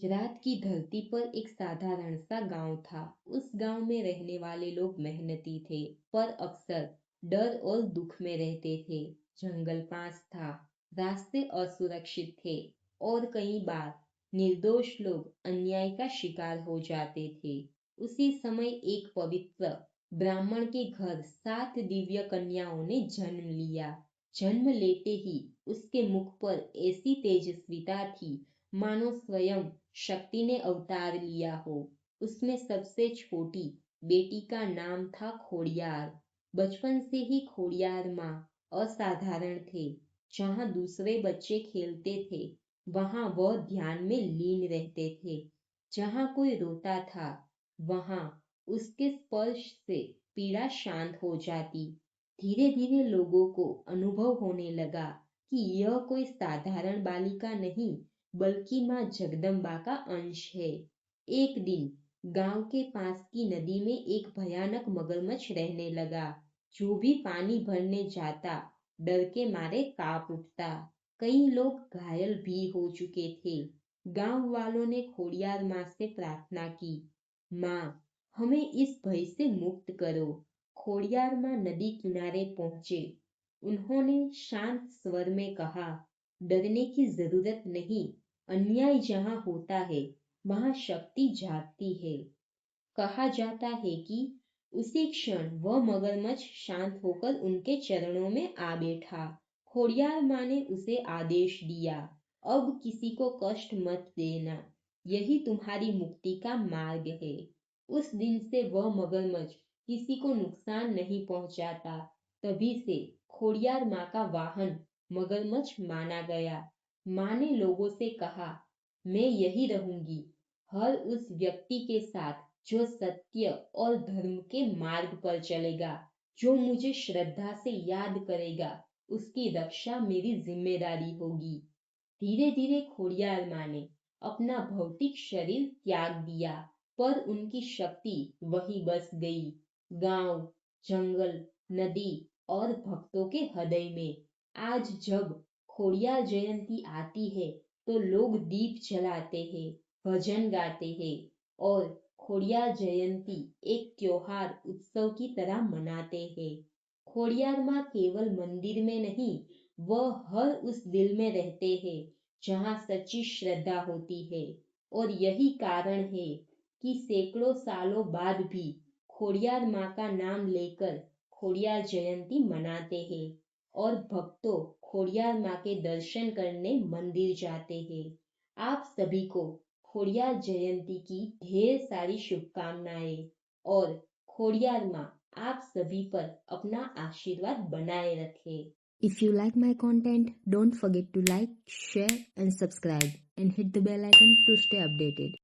गुजरात की धरती पर एक साधारण सा गांव था। उस गांव में रहने वाले लोग मेहनती थे, पर अक्सर डर और दुख में रहते थे। जंगल पास था, रास्ते असुरक्षित थे, और कई बार निर्दोष लोग अन्याय का शिकार हो जाते थे। उसी समय एक पवित्र ब्राह्मण के घर 7 दिव्य कन्याओं ने जन्म लिया। जन्म लेते ही उसके मुख पर ऐसी तेजस्विता थी, मानो स्वयं शक्ति ने अवतार लिया हो। उसमें सबसे छोटी बेटी का नाम था खोड़ियार। बचपन से ही खोड़ियार माँ असाधारण थे। जहाँ दूसरे बच्चे खेलते थे, वहाँ वह ध्यान में लीन रहते थे। जहाँ कोई रोता था, वहाँ उसके स्पर्श से पीड़ा शांत हो जाती। धीरे धीरे लोगों को अनुभव होने लगा कि यह कोई साधारण बालिका नहीं, बल्कि माँ जगदम्बा का अंश है। एक दिन गांव के पास की नदी में एक भयानक मगरमच्छ रहने लगा। जो भी पानी भरने जाता, डर के मारे कांप उठता। कई लोग घायल भी हो चुके थे। गांव वालों ने खोड़ियार माँ से प्रार्थना की, माँ, हमें इस भय से मुक्त करो। खोड़ियार माँ नदी किनारे पहुंचे। उन्होंने शांत स्वर में कहा, डरने की जरूरत नहीं। अन्याय जहाँ होता है, वहाँ शक्ति जागती है। कहा जाता है कि उसी क्षण वह मगरमच्छ शांत होकर उनके चरणों में आ बैठा। खोड़ियार माँ ने उसे आदेश दिया, अब किसी को कष्ट मत देना, यही तुम्हारी मुक्ति का मार्ग है। उस दिन से वह मगरमच्छ किसी को नुकसान नहीं पहुंचाता। तभी से खोड़ियार माँ का वाहन मगरमच्छ माना गया। माँ ने लोगों से कहा, मैं यही रहूंगी, हर उस व्यक्ति के साथ जो सत्य और धर्म के मार्ग पर चलेगा, जो मुझे श्रद्धा से याद करेगा, उसकी रक्षा मेरी जिम्मेदारी होगी। धीरे धीरे खोड़ियार माँ ने अपना भौतिक शरीर त्याग दिया, पर उनकी शक्ति वही बस गई, गांव, जंगल, नदी और भक्तों के हृदय में। आज जब खोड़ियार जयंती आती है, तो लोग दीप जलाते हैं, भजन गाते हैं, और खोड़ियार जयंती एक त्योहार उत्सव की तरह मनाते हैं। खोड़ियार माँ केवल मंदिर में नहीं, वह हर उस दिल में रहते हैं जहाँ सच्ची श्रद्धा होती है। और यही कारण है कि सैकड़ों सालों बाद भी खोड़ियार माँ का नाम लेकर खोड़ियार जयंती मनाते हैं, और भक्तों खोड़ियार माँ के दर्शन करने मंदिर जाते हैं। आप सभी को खोड़ियार जयंती की ढेर सारी शुभकामनाएं, और खोड़ियार माँ आप सभी पर अपना आशीर्वाद बनाए रखे। If you like my content, don't forget to like, share and subscribe and hit the bell icon to stay updated.